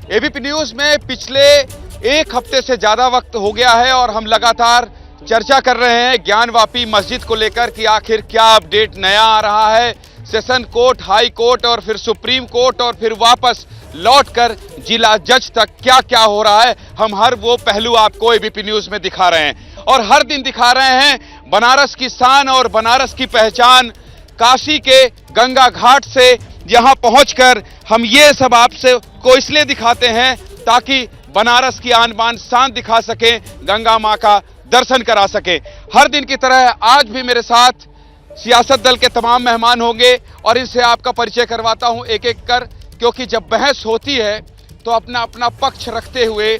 ABP news में पिछले एक हफ्ते से ज्यादा वक्त हो गया है और हम लगातार चर्चा कर रहे हैं ज्ञानवापी मस्जिद को लेकर कि आखिर क्या अपडेट नया आ रहा है। सेशन कोर्ट, हाई कोर्ट और फिर सुप्रीम कोर्ट और फिर वापस लौटकर जिला जज तक क्या क्या हो रहा है, हम हर वो पहलू आपको एबीपी न्यूज में दिखा रहे हैं और हर दिन दिखा रहे हैं। बनारस की शान और बनारस की पहचान, काशी के गंगा घाट से यहां पहुंचकर हम ये सब आपसे को इसलिए दिखाते हैं ताकि बनारस की आन बान शान दिखा सकें, गंगा मां का दर्शन करा सकें। हर दिन की तरह आज भी मेरे साथ सियासत दल के तमाम मेहमान होंगे और इनसे आपका परिचय करवाता हूं एक एक कर, क्योंकि जब बहस होती है तो अपना अपना पक्ष रखते हुए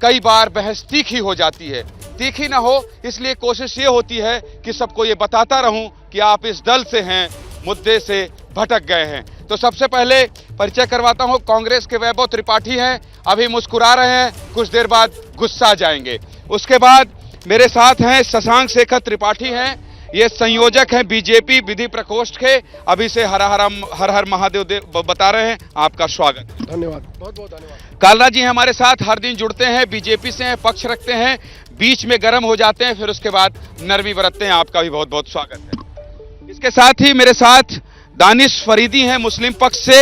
कई बार बहस तीखी हो जाती है। तीखी ना हो इसलिए कोशिश ये होती है कि सबको ये बताता रहूं कि आप इस दल से हैं, मुद्दे से भटक गए हैं। तो सबसे पहले परिचय करवाता हूं, कांग्रेस के वैभव त्रिपाठी हैं, अभी मुस्कुरा रहे हैं, कुछ देर बाद गुस्सा जाएंगे। उसके बाद मेरे साथ हैं शशांक शेखर त्रिपाठी हैं, ये संयोजक हैं बीजेपी विधि प्रकोष्ठ के, अभी से हर हर महादेव बता रहे हैं। आपका स्वागत। धन्यवाद, बहुत बहुत धन्यवाद। कालरा जी हमारे साथ हर दिन जुड़ते हैं, बीजेपी से हैं, पक्ष रखते हैं, बीच में गर्म हो जाते हैं, फिर उसके बाद नरमी बरतते हैं। आपका भी बहुत बहुत स्वागत है। इसके साथ ही मेरे साथ दानिश फरीदी हैं मुस्लिम पक्ष से,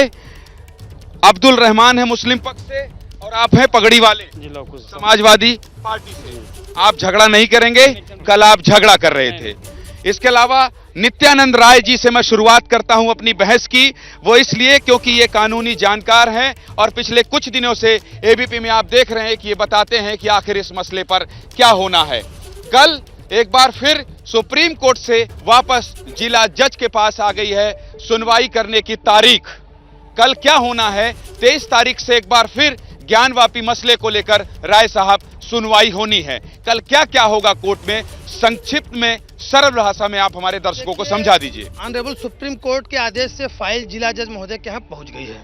अब्दुल रहमान है मुस्लिम पक्ष से और आप हैं पगड़ी वाले समाजवादी पार्टी से। आप झगड़ा नहीं करेंगे, कल आप झगड़ा कर रहे थे। इसके अलावा नित्यानंद राय जी से मैं शुरुआत करता हूं अपनी बहस की, वो इसलिए क्योंकि ये कानूनी जानकार हैं और पिछले कुछ दिनों से एबीपी में आप देख रहे हैं कि ये बताते हैं कि आखिर इस मसले पर क्या होना है। कल एक बार फिर सुप्रीम कोर्ट से वापस जिला जज के पास आ गई है सुनवाई करने की तारीख। कल क्या होना है, 23 तारीख से एक बार फिर ज्ञानवापी मसले को लेकर राय साहब सुनवाई होनी है। कल क्या क्या होगा कोर्ट में, संक्षिप्त में सरल भाषा में आप हमारे दर्शकों को समझा दीजिए। ऑनरेबल सुप्रीम कोर्ट के आदेश से फाइल जिला जज महोदय के यहाँ पहुंच गई है।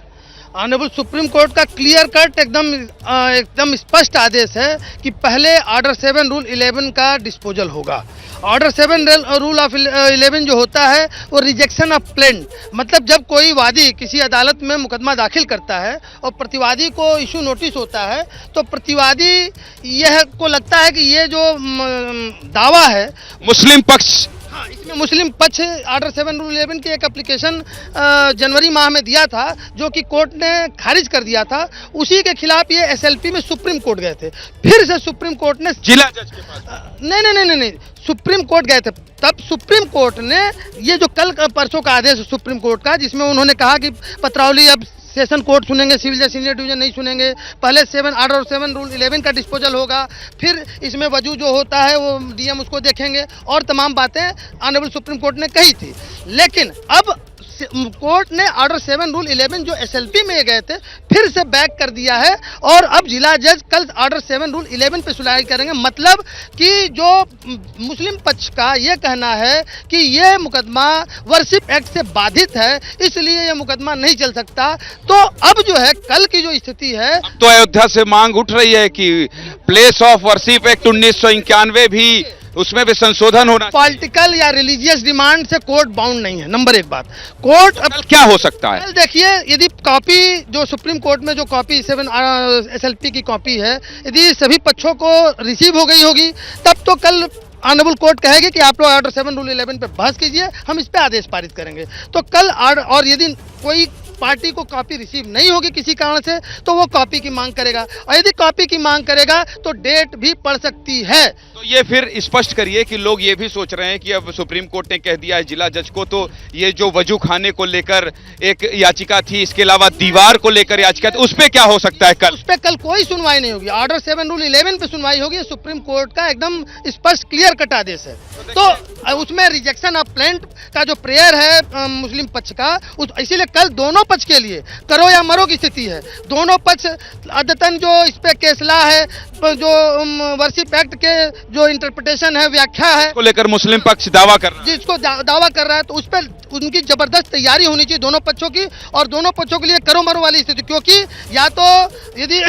ऑनरेबल सुप्रीम कोर्ट का क्लियर कट एकदम स्पष्ट आदेश है कि पहले ऑर्डर 7 रूल 11 का डिस्पोजल होगा। ऑर्डर 7 रूल ऑफ 11 जो होता है वो रिजेक्शन ऑफ प्लेंट, मतलब जब कोई वादी किसी अदालत में मुकदमा दाखिल करता है और प्रतिवादी को इशू नोटिस होता है तो प्रतिवादी यह को लगता है कि ये जो दावा है मुस्लिम पक्ष, हाँ, इसमें मुस्लिम पक्ष ऑर्डर 7 रूल 11 की एक एप्लीकेशन जनवरी माह में दिया था जो कि कोर्ट ने खारिज कर दिया था। उसी के खिलाफ ये एसएलपी में सुप्रीम कोर्ट गए थे। फिर से सुप्रीम कोर्ट ने जिला जज के पास नहीं, सुप्रीम कोर्ट गए थे। तब सुप्रीम कोर्ट ने ये जो कल परसों का आदेश सुप्रीम कोर्ट का, जिसमें उन्होंने कहा कि पत्रावली अब सेशन कोर्ट सुनेंगे, सिविल जज सीनियर डिवीजन नहीं सुनेंगे, पहले ऑर्डर 7 रूल 11 का डिस्पोजल होगा, फिर इसमें वजू जो होता है वो डीएम उसको देखेंगे और तमाम बातें ऑनरेबल सुप्रीम कोर्ट ने कही थी। लेकिन अब कोर्ट ने ऑर्डर 7 रूल 11 जो एसएलपी में गए थे फिर से बैक कर दिया है और अब जिला जज कल ऑर्डर 7 रूल 11 पे सुनवाई करेंगे। मतलब कि जो मुस्लिम पक्ष का ये कहना है कि ये मुकदमा वर्शिप एक्ट से बाधित है, इसलिए ये मुकदमा नहीं चल सकता। तो अब जो है कल की जो स्थिति है, तो अयोध्या से मांग उठ रही है कि प्लेस ऑफ वर्शिप एक्ट 1991 भी, उसमें भी संशोधन होना। पॉलिटिकल या रिलीजियस डिमांड से कोर्ट बाउंड नहीं है। नंबर एक बात, कोर्ट अब क्या हो सकता है? कल देखिए, यदि कॉपी जो सुप्रीम कोर्ट में जो कॉपी 7 एसएलपी की कॉपी है, यदि सभी पक्षों को रिसीव हो गई होगी तब तो कल ऑनरेबल कोर्ट कहेगी कि आप लोग ऑर्डर 7 रूल 11 पे बहस कीजिए, हम इस पे आदेश पारित करेंगे। तो कल और यदि कोई पार्टी को कॉपी रिसीव नहीं होगी किसी कारण से तो वो कॉपी की मांग करेगा और यदि कॉपी की मांग करेगा तो डेट भी पड़ सकती है। तो ये फिर स्पष्ट करिए कि लोग ये भी सोच रहे हैं कि अब सुप्रीम कोर्ट ने कह दिया है जिला जज को, तो ये जो वजू खाने को लेकर एक याचिका थी, इसके अलावा दीवार को लेकर याचिका थी, उस पर क्या हो सकता है? कल उस पर कल कोई सुनवाई नहीं होगी। ऑर्डर 7 रूल 11 पे सुनवाई होगी। सुप्रीम कोर्ट का एकदम स्पष्ट क्लियर कट आदेश है। तो उसमें रिजेक्शन ऑफ प्लेंट का जो प्रेयर है मुस्लिम पक्ष का, इसीलिए कल दोनों पक्ष के लिए करो या मरो की स्थिति है। दोनों पक्ष अद्यतन जो इस पे केसला है, जो वर्शिप एक्ट के जो इंटरप्रिटेशन है, व्याख्या है, को लेकर मुस्लिम पक्ष दावा कर रहा है, जिसको दावा कर रहा है, तो उस पर उनकी जबरदस्त तैयारी होनी चाहिए दोनों पक्षों की, और दोनों पक्षों के लिए करो मरो वाली स्थिति। क्योंकि या तो यदि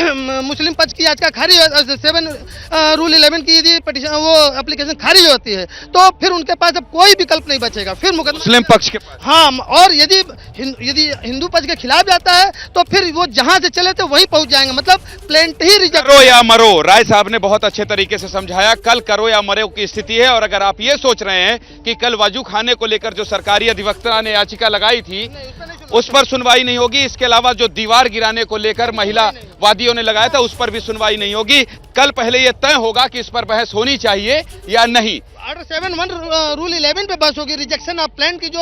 मुस्लिम पक्ष की याचिका खारिज 7 रूल 11 की यदि पिटीशन वो एप्लीकेशन खारिज होती है तो फिर उनके पास अब कोई विकल्प नहीं बचेगा, फिर मुकदमा मुस्लिम पक्ष के पास। हाँ, और यदि हिंदू हिंदू पक्ष के खिलाफ जाता है तो फिर वो जहां से चले थे वहीं पहुंच जाएंगे, मतलब प्लेंट ही रिजेक्ट। करो या मरो, राय साहब ने बहुत अच्छे तरीके से समझाया। कल करो या मरो की स्थिति है। और अगर आप ये सोच रहे हैं कि कल वजू खाने को लेकर जो सरकारी अधिवक्ता ने याचिका लगाई थी उस पर सुनवाई नहीं होगी, इसके अलावा जो दीवार गिराने को लेकर महिला वादियों ने लगाया था उस पर भी सुनवाई नहीं होगी। कल पहले यह तय होगा कि इस पर बहस होनी चाहिए या नहीं। ऑर्डर 7(1) रूल 11 पे बहस होगी, रिजेक्शन ऑफ प्लान की, जो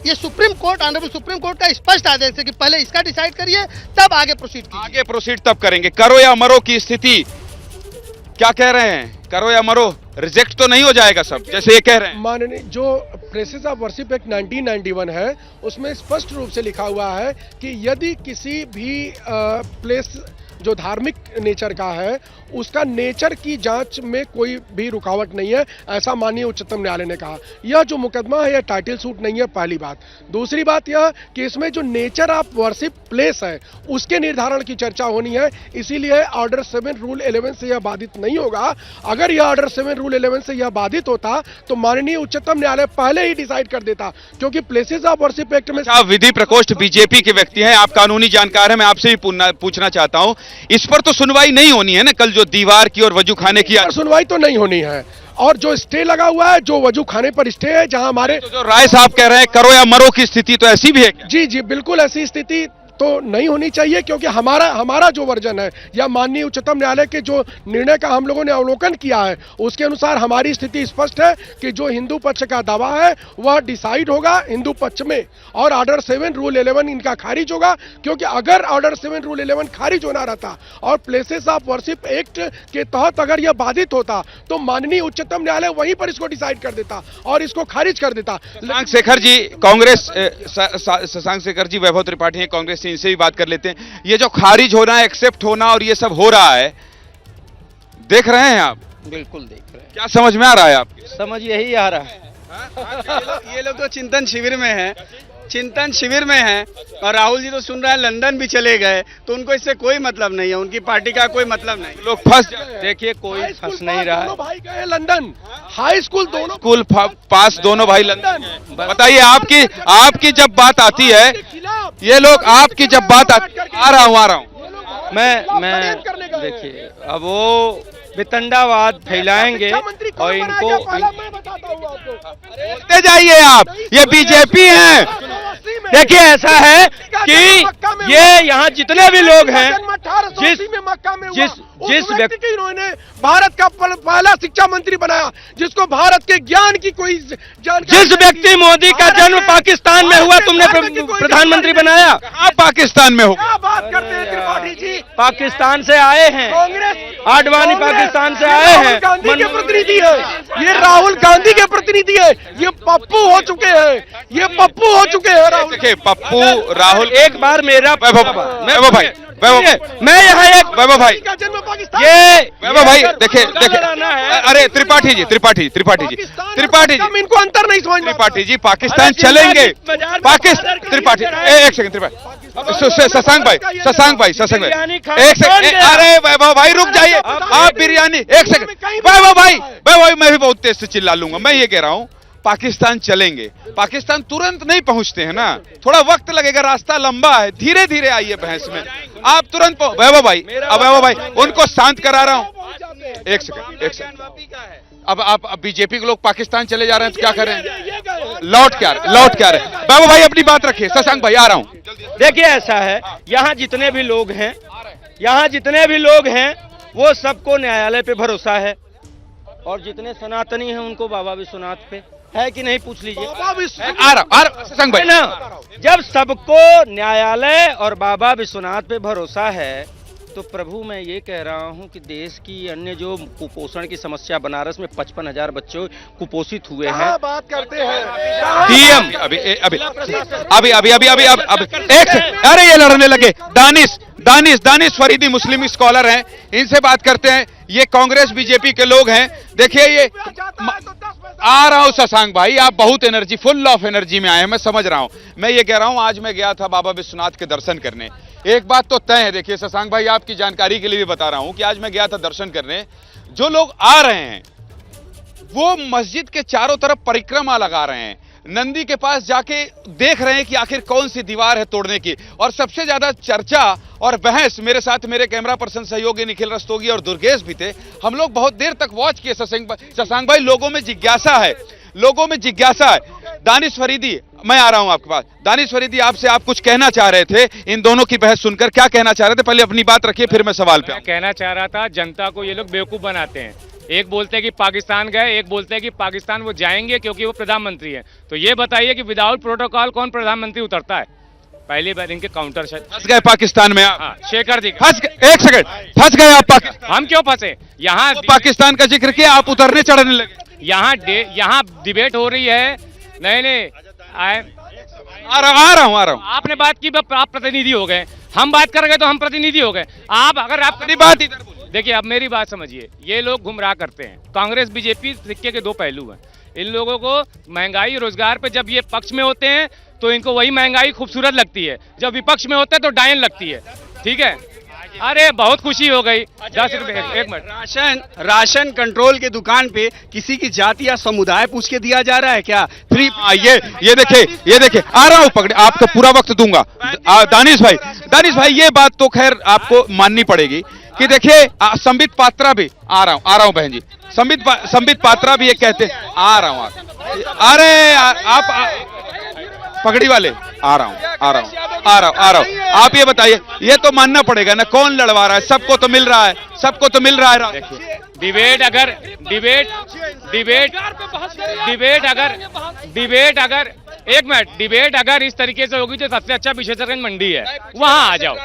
ये supreme court, honourable supreme court का स्पष्ट आदेश है कि पहले इसका डिसाइड करिए तब आगे प्रोसीड कीजिए। आगे प्रोसीड तब करेंगे। करो या मरो की स्थिति क्या कह रहे हैं? करो या मरो, रिजेक्ट तो नहीं हो जाएगा सब जैसे ये कह रहे हैं? माननीय जो प्लेसेस ऑफ वर्शिप एक्ट 1991 है उसमें स्पष्ट रूप से लिखा हुआ है कि यदि किसी भी प्लेस जो धार्मिक नेचर का है उसका नेचर की जांच में कोई भी रुकावट नहीं है, ऐसा माननीय उच्चतम न्यायालय ने कहा। यह जो मुकदमा है यह टाइटल सूट नहीं है, पहली बात। दूसरी बात यह कि इसमें जो नेचर ऑफ वर्शिप प्लेस है उसके निर्धारण की चर्चा होनी है, इसीलिए ऑर्डर 7 रूल 11 से यह बाधित नहीं होगा। अगर यह ऑर्डर 7 रूल 11 से यह बाधित होता तो माननीय उच्चतम न्यायालय पहले ही डिसाइड कर देता, क्योंकि प्लेसेस ऑफ वर्शिप एक्ट में। आप विधि प्रकोष्ठ बीजेपी के व्यक्ति हैं, आप कानूनी जानकार हैं, मैं आपसे भी पूछना चाहता हूं, इस पर तो सुनवाई नहीं होनी है ना कल, जो दीवार की और वजू खाने की सुनवाई तो नहीं होनी है। और जो स्टे लगा हुआ है, जो वजू खाने पर स्टे है, जहां हमारे तो जो राय साहब कह रहे हैं करो या मरो की स्थिति तो ऐसी भी है क्या? जी जी बिल्कुल ऐसी स्थिति तो नहीं होनी चाहिए, क्योंकि हमारा जो वर्जन है या माननीय उच्चतम न्यायालय के जो निर्णय का हम लोगों ने अवलोकन किया है उसके अनुसार हमारी स्थिति स्पष्ट है कि जो हिंदू पक्ष का दावा है वह डिसाइड होगा हिंदू पक्ष में, और ऑर्डर 7 रूल 11 इनका खारिज होगा। क्योंकि अगर ऑर्डर 7 रूल 11 खारिज होना रहता और प्लेसेस ऑफ वर्शिप एक्ट के तहत अगर यह बाधित होता तो माननीय उच्चतम न्यायालय वहीं पर इसको डिसाइड कर देता और इसको खारिज कर देता। शशांक शेखर जी कांग्रेस, शशांक शेखर जी वैभव त्रिपाठी हैं कांग्रेस, इनसे भी बात कर लेते हैं। ये जो खारिज होना, एक्सेप्ट होना और ये सब हो रहा है, देख रहे हैं आप? बिल्कुल देख रहे हैं। क्या समझ में आ रहा है आपके? समझ यही आ रहा है। ये लोग तो चिंतन शिविर में हैं, चिंतन शिविर में हैं, और राहुल जी तो सुन रहे हैं लंदन भी चले गए, तो उनको इससे कोई मतलब नहीं है, उनकी पार्टी का कोई मतलब नहीं। लोग फंस देखिए कोई फंस नहीं रहा है। दोनों भाई गए लंदन, हाई स्कूल दोनों स्कूल पास दोनों भाई लंदन। बताइए आपकी जब बात आती है, ये लोग आपकी जब बात आती, आ रहा हूँ मैं देखिए अब वो वितंडावाद फैलाएंगे और इनको बोलते जाइए आप, ये बीजेपी है। देखिए ऐसा है कि ये यहाँ जितने भी लोग हैं, जिस व्यक्ति को इन्होंने भारत का पहला शिक्षा मंत्री बनाया, जिसको भारत के ज्ञान की कोई जानकारी, जिस व्यक्ति मोदी का जन्म पाकिस्तान में हुआ तुमने प्रधानमंत्री बनाया। कहाँ पाकिस्तान में हो? क्या बात करते हैं त्रिपाठी जी? पाकिस्तान से आए हैं, कांग्रेस आडवाणी पाकिस्तान से आए हैं। गांधी के प्रतिनिधि है, ये राहुल गांधी के प्रतिनिधि है, ये पप्पू हो चुके हैं, ये पप्पू हो चुके हैं राहुल। देखिए पप्पू राहुल, एक बार मेरा वैभव भाई, मैं यहाँ एक वैभव भाई, का जन्म पाकिस्तान, ये वैभव भाई देखिए है। अरे त्रिपाठी जी इनको अंतर नहीं समझ में आता। त्रिपाठी जी पाकिस्तान चलेंगे। पाकिस्तान त्रिपाठी एक सेकंड, त्रिपाठी शशांक भाई एक सेकंड, अरे वैभव भाई रुक जाइए आप। बिरयानी एक सेकंड, वैभव भाई मैं भी बहुत तेज से चिल्ला लूंगा। मैं ये कह रहा हूं पाकिस्तान चलेंगे, पाकिस्तान तुरंत नहीं पहुंचते हैं ना, थोड़ा वक्त लगेगा, रास्ता लंबा है, धीरे धीरे आइए बहस में। आप तुरंत वैभव भाई उनको शांत करा रहा हूं। एक सेकंड, अब आप बीजेपी के लोग पाकिस्तान चले जा रहे हैं तो क्या करें? लौट क्या रहे? वैभव भाई अपनी बात रखिए। शशांक भाई आ रहा हूं। देखिए ऐसा है, यहाँ जितने भी लोग हैं वो सबको न्यायालय पे भरोसा है, और जितने सनातनी हैं उनको बाबा विश्वनाथ पे है कि नहीं, पूछ लीजिए। आ रहा शशांक भाई ना, जब सबको न्यायालय और बाबा विश्वनाथ पे भरोसा है तो प्रभु मैं ये कह रहा हूँ कि देश की अन्य जो कुपोषण की समस्या, बनारस में 55,000 बच्चे कुपोषित हुए हैं। बात करते हैं डीएम अभी एक से, अरे ये लड़ने लगे। दानिश फरीदी मुस्लिम स्कॉलर हैं, इनसे बात करते हैं। ये कांग्रेस बीजेपी के लोग हैं। देखिए ये आ रहा हूं शशांक भाई, आप बहुत एनर्जी, फुल ऑफ एनर्जी में आए हैं, मैं समझ रहा हूं। मैं ये कह रहा हूं आज मैं गया था बाबा विश्वनाथ के दर्शन करने। एक बात तो तय है, देखिए शशांक भाई आपकी जानकारी के लिए भी बता रहा हूं कि आज मैं गया था दर्शन करने। जो लोग आ रहे हैं वो मस्जिद के चारों तरफ परिक्रमा लगा रहे हैं, नंदी के पास जाके देख रहे हैं कि आखिर कौन सी दीवार है तोड़ने की। और सबसे ज्यादा चर्चा और बहस, मेरे साथ मेरे कैमरा पर्सन सहयोगी निखिल रस्तोगी और दुर्गेश भी थे। हम लोग बहुत देर तक वॉच किए। शशांक भाई, लोगों में जिज्ञासा है, लोगों में जिज्ञासा है। दानिश फरीदी, मैं आ रहा हूं आपके पास। दानिश फरीदी, आपसे आप कुछ कहना चाह रहे थे इन दोनों की बहस सुनकर, क्या कहना चाह रहे थे? पहले अपनी बात रखिए, फिर मैं सवाल पे आऊं। कहना चाह रहा था, जनता को ये लोग बेवकूफ बनाते हैं। एक बोलते हैं कि पाकिस्तान गए, एक बोलते हैं कि पाकिस्तान वो जाएंगे क्योंकि वो प्रधानमंत्री है। तो ये बताइए कि विदाउट प्रोटोकॉल कौन प्रधानमंत्री उतरता है? पहली बार इनके काउंटर फंस गए पाकिस्तान में आप। हाँ, शेखर जी फंस गए, एक सेकंड, फंस गए आप पाकिस्तान। हम क्यों फंसे? यहाँ पाकिस्तान का जिक्र किया, आप उतरने चढ़ने लगे। यहाँ डिबेट हो रही है। नहीं आ रहा हूं। आपने बात की, आप प्रतिनिधि हो गए। हम बात कर गए तो हम प्रतिनिधि हो गए। आप अगर आप अपनी बात इधर बोलिए। देखिए, अब मेरी बात समझिए। ये लोग गुमराह करते हैं। कांग्रेस बीजेपी सिक्के के दो पहलू हैं। इन लोगों को महंगाई रोजगार पे जब ये पक्ष में होते हैं तो इनको वही महंगाई खूबसूरत लगती है, जब विपक्ष में होते हैं तो डायन लगती है। ठीक है, अरे बहुत खुशी हो गई। 10 रुपए, एक मिनट। राशन कंट्रोल के दुकान पे किसी की जाति या समुदाय पूछ के दिया जा रहा है क्या? फ्री? ये देखिए, आ रहा हूं, पकड़े, आपको पूरा वक्त दूंगा। दानिश भाई, ये बात तो खैर आपको माननी पड़ेगी कि देखिए, संबित पात्रा भी, आ रहा हूं बहन जी, संबित पात्रा भी ये कहते, आ रहा हूं। अरे आप पगड़ी वाले, आ रहा हूं। आप ये बताइए, ये तो मानना पड़ेगा ना, कौन लड़वा रहा है? सबको तो मिल रहा है। देखिए, डिबेट अगर इस तरीके से होगी तो सबसे अच्छा विशेषज्ञ मंडी है, वहां आ जाओ,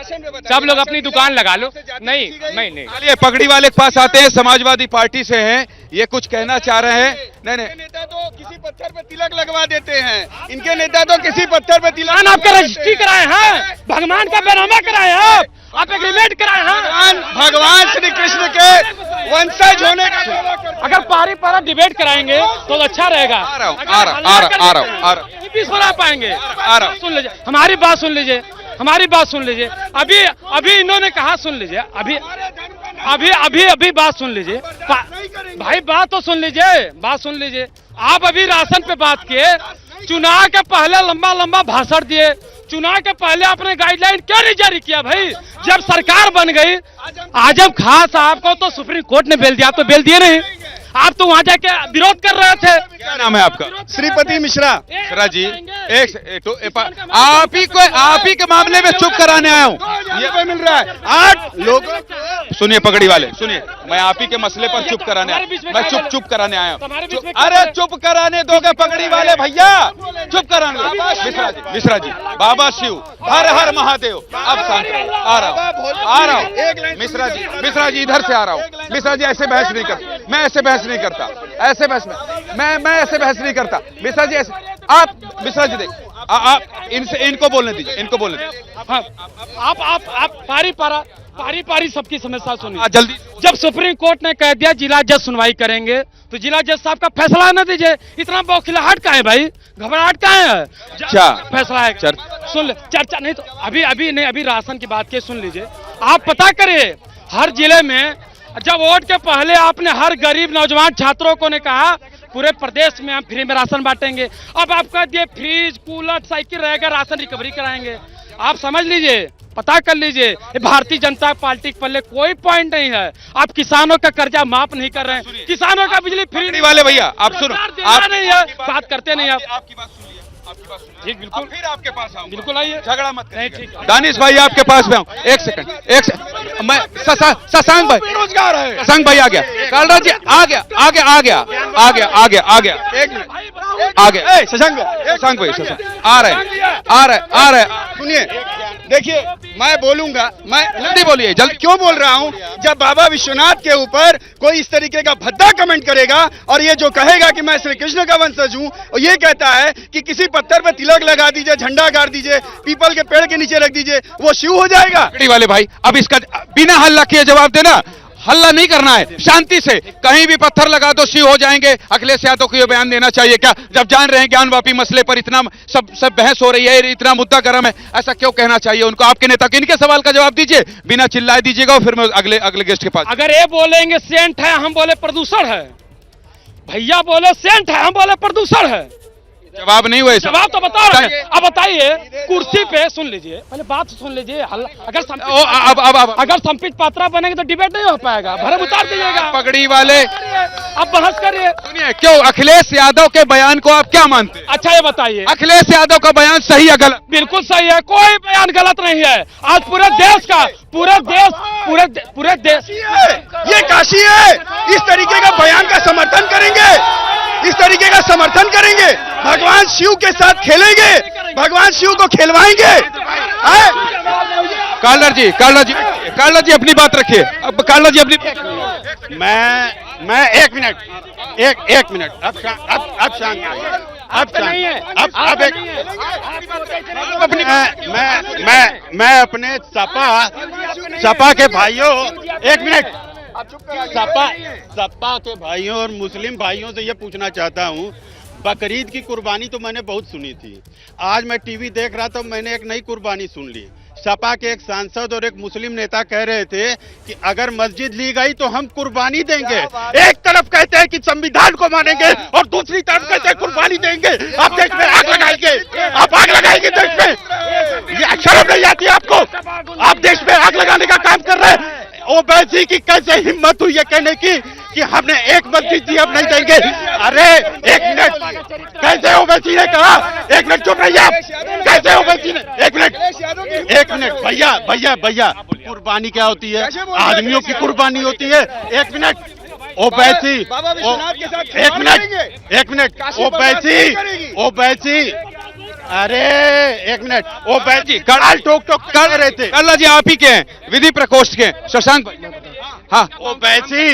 सब लोग अपनी दुकान लगा लो। नहीं। चलिए, पगड़ी वाले के पास आते हैं, समाजवादी पार्टी से हैं, ये कुछ कहना चाह रहे हैं। नहीं, नेता तो किसी पत्थर पे तिलक लगवा देते हैं। इनके नेता तो किसी पत्थर पे तिलक, आपका रजिस्ट्री कराए हैं, भगवान का बैनामा कराए हैं, आप एग्रीमेंट कराए हैं। भगवान श्री कृष्ण के वंशज होने का अगर पारी पारा डिबेट कराएंगे तो अच्छा रहेगा। आ रहा हूं। भी सुना पाएंगे। सुन लीजिए, हमारी बात सुन लीजिए। अभी इन्होंने कहा, सुन लीजिए, अभी बात सुन लीजिए भाई, बात सुन लीजिए। आप अभी राशन पे बात किए, चुनाव के पहले लंबा भाषण दिए। चुनाव के पहले आपने गाइडलाइन क्यों नहीं जारी किया भाई? जब सरकार बन गई, आजम खान साहब को तो सुप्रीम कोर्ट ने बेल दिया, आप तो बेल दिए नहीं। आप तो वहां जाके विरोध कर रहे थे। क्या नाम है आपका? श्रीपति मिश्रा। जी, आप ही के मामले में चुप कराने आया हूँ। ये मिल रहा है 8 लोग। सुनिए पगड़ी वाले, सुनिए, मैं आप ही के मसले पर चुप कराने आया हूं। मैं चुप कराने आया हूँ। अरे चुप कराने दोगे पगड़ी वाले भैया? चुप कराने दो। मिश्रा जी, बाबा शिव, हर हर महादेव। अब शांत, आ रहा हूँ। मिश्रा जी इधर से आ रहा हूँ। मिश्रा जी, ऐसे बहस नहीं करता, मैं ऐसे बहस नहीं करता। मैं ऐसे बहस नहीं करता। मिश्रा जी, आप मिश्रा जी देख, आप इनको बोलने दीजिए। हाँ, आप पारी सबकी समस्या सुनिए। जल्दी। जब सुप्रीम कोर्ट ने कह दिया जिला जज सुनवाई करेंगे, तो जिला जज साहब का फैसला न दीजिए। इतना बौखलाहट का है भाई, घबराहट का है? अच्छा, फैसला है, सुन ले। चर्चा नहीं तो अभी राशन की बात की, सुन लीजिए। आप पता करिए, हर जिले में जब वोट के पहले आपने हर गरीब नौजवान छात्रों को ने कहा पूरे प्रदेश में हम फ्री में राशन बांटेंगे। अब आप कह दिए फ्रिज, कूलर, साइकिल रहेगा, राशन रिकवरी कराएंगे। आप समझ लीजिए, पता कर लीजिए, भारतीय जनता पार्टी के पल्ले कोई पॉइंट नहीं है। आप किसानों का कर्जा माफ नहीं कर रहे हैं, किसानों का बिजली फ्री वाले भैया, आप सुनो, आप नहीं है, बात करते नहीं आप। आपकी बात सुनिए, आपकी बात सुनिए। ठीक, बिल्कुल। फिर आपके पास आऊंगा। बिल्कुल आइए, झगड़ा मत नहीं, करिए। ठीक। दानिश भाई आपके पास में आऊं। एक सेकंड, मैं शशांक भाई, बेरोजगार है। शशांक भाई आ गया, कालराज जी आ गया। एक मिनट, शशांक भाई आ रहे। सुनिए, देखिए, मैं बोलूंगा, मैं जल्दी बोलिए, जल्दी। क्यों बोल रहा हूं? जब बाबा विश्वनाथ के ऊपर कोई इस तरीके का भद्दा कमेंट करेगा और ये जो कहेगा कि मैं श्री कृष्ण का वंशज हूं, और ये कहता है कि किसी पत्थर पे तिलक लगा दीजिए, झंडा गाड़ दीजिए, पीपल के पेड़ के नीचे रख दीजिए, वो शिव हो जाएगा? पगड़ी वाले भाई, अब इसका बिना हल्ला किए जवाब देना। हल्ला नहीं करना है, शांति से। कहीं भी पत्थर लगा दो शिव हो जाएंगे। अखिलेश यादव को यह बयान देना चाहिए क्या, जब जान रहे हैं ज्ञानवापी मसले पर इतना सब बहस हो रही है, इतना मुद्दा गर्म है? ऐसा क्यों कहना चाहिए उनको? आपके नेता के इनके सवाल का जवाब दीजिए, बिना चिल्लाए दीजिएगा, और फिर मैं अगले गेस्ट के पास। अगर ये बोलेंगे सेंट है, हम बोले प्रदूषण है। भैया बोले सेंट है, हम बोले प्रदूषण है। जवाब नहीं हुआ इसका। जवाब तो बता रहे हैं। अब बताइए, कुर्सी पे सुन लीजिए, पहले बात सुन लीजिए। अगर अगर संपित पात्रा बनेंगे तो डिबेट नहीं हो पाएगा, भरम उतार दीजिएगा। पगड़ी वाले अब बहस करिए। सुनिए, क्यों अखिलेश यादव के बयान को आप क्या मानते हैं? अच्छा ये बताइए, अखिलेश यादव का बयान सही है गलत? बिल्कुल सही है, कोई बयान गलत नहीं है। आज पूरे देश का पूरे देश ये काशी है। इस तरीके का बयान का समर्थन करेंगे, इस तरीके का समर्थन करेंगे, भगवान शिव के साथ खेलेंगे, भगवान शिव को खेलवाएंगे। कालर जी अपनी बात रखिए। अब कालर जी अपनी मैं एक मिनट अब शांत मैं अपने सपा के भाइयों, एक मिनट, सपा के भाइयों और मुस्लिम भाइयों से ये पूछना चाहता हूँ, बकरीद की कुर्बानी तो मैंने बहुत सुनी थी। आज मैं टीवी देख रहा था, मैंने एक नई कुर्बानी सुन ली। सपा के एक सांसद और एक मुस्लिम नेता कह रहे थे कि अगर मस्जिद ली गई तो हम कुर्बानी देंगे। एक तरफ कहते हैं कि संविधान को मानेंगे और दूसरी तरफ कहते हैं कुर्बानी देंगे। आप देश में आग लगाएंगे, आप आग लगाएंगे देश में। ये शर्म नहीं आती आपको? आप देश में आग लगाने का काम कर रहे हैं। ओवैसी की कैसे हिम्मत हुई है कहने की कि हमने एक मस्जिद दी, अब नहीं देंगे? अरे एक मिनट, कैसे ओवैसी ने कहा? एक मिनट चुप रहिए आप। कैसे ओवैसी ने? एक मिनट भैया, कुर्बानी क्या होती है? आदमियों की कुर्बानी होती है। एक मिनट ओवैसी, एक मिनट ओवैसी, अरे एक मिनट, ओवैसी कड़ाल ठोक कर रहे थे। कालर जी आप ही के हैं, विधि प्रकोष्ठ के शशांक भाई। हाँ ओवैसी,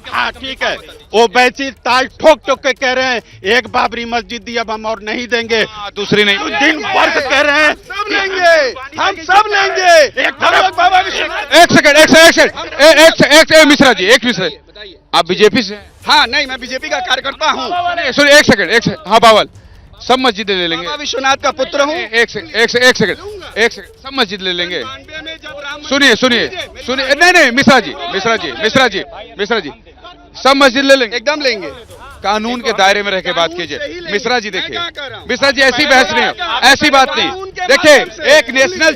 हाँ ठीक है, ओवैसी ताल ठोक के कह रहे हैं एक बाबरी मस्जिद दी, अब हम और नहीं देंगे। दूसरी नहीं, दिन भर से कह रहे हैं सब लेंगे, हम सब लेंगे। एक सेकंड मिश्रा जी, एक मिश्रा, आप बीजेपी से? हाँ नहीं, मैं बीजेपी का कार्यकर्ता हूँ। सुनिए एक सेकंड, हाँ बावल, सब मस्जिदें ले लेंगे। बाबा विश्वनाथ का पुत्र हूँ। एक सेकंड, सब मस्जिद ले लेंगे। सुनिए, नहीं मिश्रा जी, सब मस्जिद ले लेंगे, एकदम लेंगे। कानून के दायरे में रह के बात कीजिए। मिश्रा जी देखिए, मिश्रा जी ऐसी बहस नहीं हो, ऐसी बात नहीं। देखिए एक नेशनल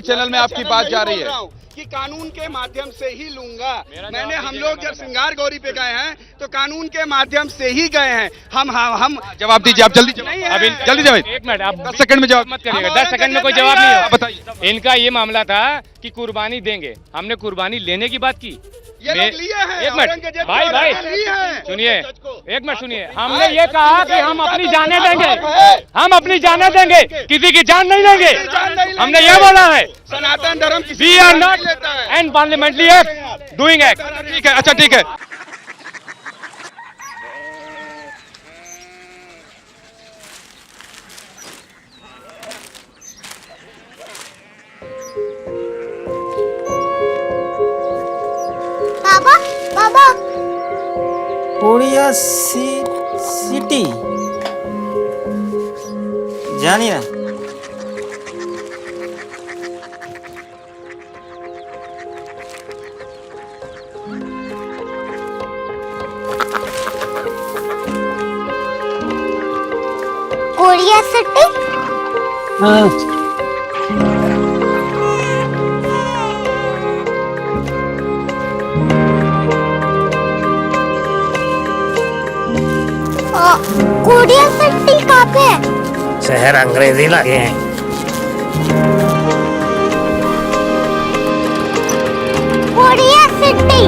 चैनल में आपकी बात जा रही है कि कानून के माध्यम से ही लूंगा। मैंने, हम लोग जब श्रृंगार गौरी पे गए हैं तो कानून के माध्यम से ही गए हैं। हम जवाब दीजिए, आप जल्दी जवाब। एक मिनट, आप 10 सेकंड में जवाब मत करिएगा। 10 सेकंड में कोई जवाब नहीं है। बताइए। इनका ये मामला था कि कुर्बानी देंगे, हमने कुर्बानी लेने की बात की। ये लोग लिए हैं। एक मिनट भाई सुनिए, एक मिनट सुनिए। हमने ये कहा कि हम अपनी जानें देंगे, किसी की जान नहीं लेंगे। हमने ये बोला है। Sanatan Dharma we are not and parliamentary act doing act. ठीक है, अच्छा ठीक है। बाबा कोरिया सिटी जानी ना? Korea city? हाँ। कोरिया सिटी कहाँ पे है? शहर अंग्रेजी लगे हैं। Korea city.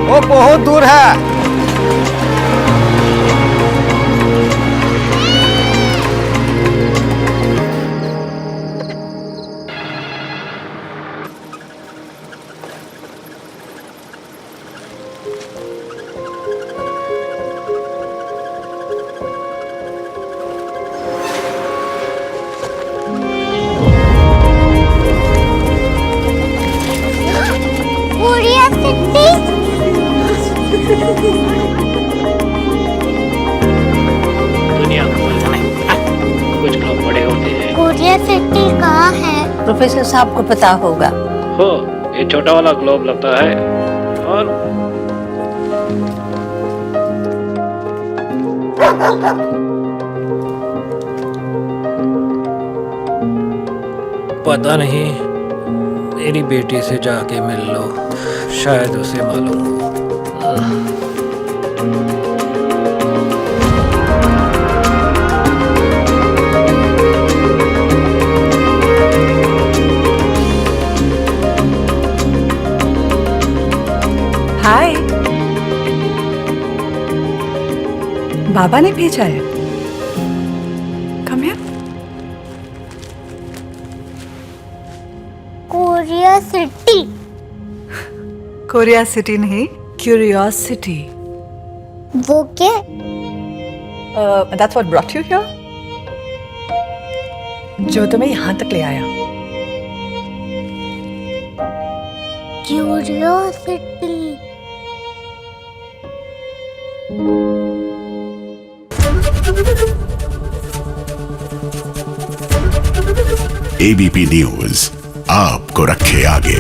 वो बहुत दूर है। दुनिया को बोलना नहीं, कुछ लोग बड़े होते हैं। कोरिया सिटी कहाँ प्रोफेसर साहब को पता होगा। हो, ये छोटा वाला ग्लोब लगता है। और पता नहीं, मेरी बेटी से जाके मिल लो, शायद उसे मालूम हो। हाय, बाबा ने भेजा है। Come here. Korea city. Korea city नहीं, क्यूरियोसिटी। वो क्या? That's what brought you here? जो तुम्हें यहाँ तक ले आया। क्यूरियोसिटी। ABP न्यूज आपको रखे आगे।